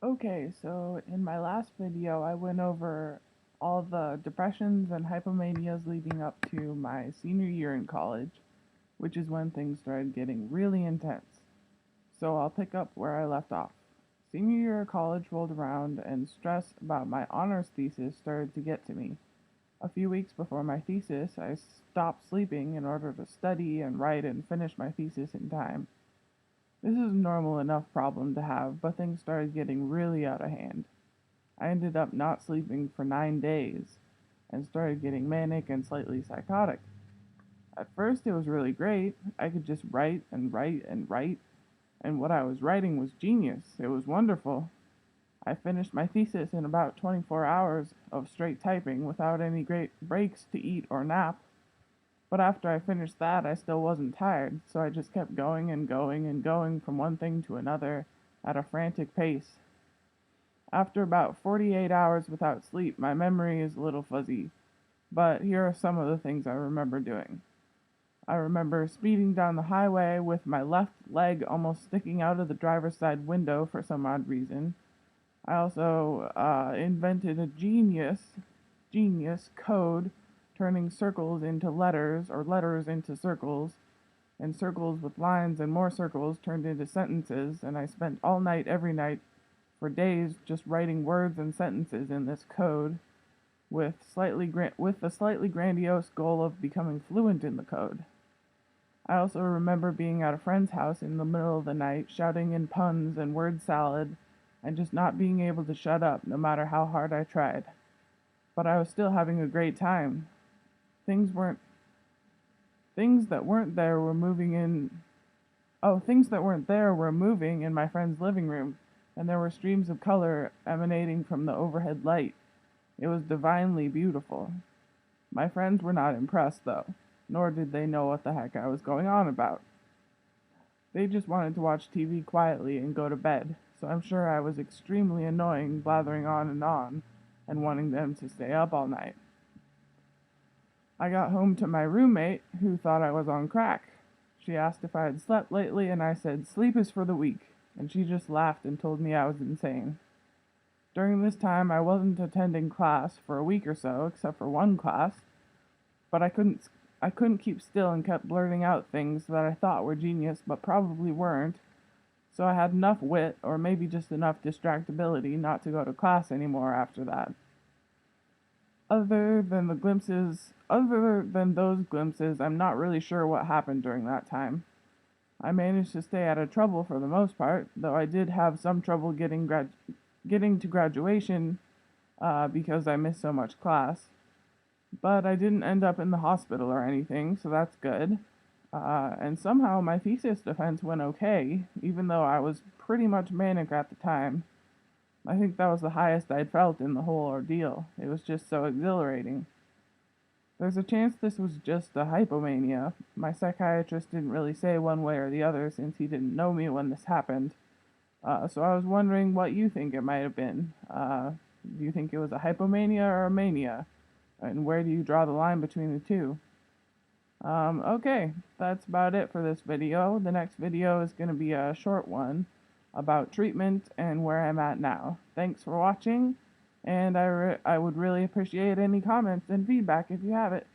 Okay, so in my last video, I went over all the depressions and hypomanias leading up to my senior year in college, which is when things started getting really intense. So I'll pick up where I left off. Senior year of college rolled around, and stress about my honors thesis started to get to me. A few weeks before my thesis, I stopped sleeping in order to study and write and finish my thesis in time. This is a normal enough problem to have, but things started getting really out of hand. I ended up not sleeping for 9 days and started getting manic and slightly psychotic. At first, it was really great. I could just write and write and write, and what I was writing was genius. It was wonderful. I finished my thesis in about 24 hours of straight typing without any great breaks to eat or nap. But after I finished that, I still wasn't tired, so I just kept going and going and going from one thing to another at a frantic pace. After about 48 hours without sleep, my memory is a little fuzzy, but here are some of the things I remember doing. I remember speeding down the highway with my left leg almost sticking out of the driver's side window for some odd reason. I also invented a genius code, turning circles into letters or letters into circles, and circles with lines and more circles turned into sentences, and I spent all night every night for days just writing words and sentences in this code with the slightly grandiose goal of becoming fluent in the code. I also remember being at a friend's house in the middle of the night, shouting in puns and word salad, and just not being able to shut up no matter how hard I tried. But I was still having a great time. Things weren't things that weren't there were moving in Things that weren't there were moving in my friend's living room, and there were streams of color emanating from the overhead light. It was divinely beautiful. My friends were not impressed, though, nor did they know what the heck I was going on about. They just wanted to watch TV quietly and go to bed, so I'm sure I was extremely annoying, blathering on, and wanting them to stay up all night. I got home to my roommate, who thought I was on crack. She asked if I had slept lately, and I said, "Sleep is for the weak," and she just laughed and told me I was insane. During this time, I wasn't attending class for a week or so, except for one class, but I couldn't keep still and kept blurting out things that I thought were genius but probably weren't, so I had enough wit, or maybe just enough distractibility, not to go to class anymore after that. Other than those glimpses, I'm not really sure what happened during that time. I managed to stay out of trouble for the most part, though I did have some trouble getting to graduation because I missed so much class. But I didn't end up in the hospital or anything, so that's good. And somehow my thesis defense went okay, even though I was pretty much manic at the time. I think that was the highest I'd felt in the whole ordeal. It was just so exhilarating. There's a chance this was just a hypomania. My psychiatrist didn't really say one way or the other since he didn't know me when this happened. So I was wondering what you think it might have been. Do you think it was a hypomania or a mania? And where do you draw the line between the two? Okay, that's about it for this video. The next video is going to be a short one about treatment and where I'm at now. Thanks for watching, and I would really appreciate any comments and feedback if you have it.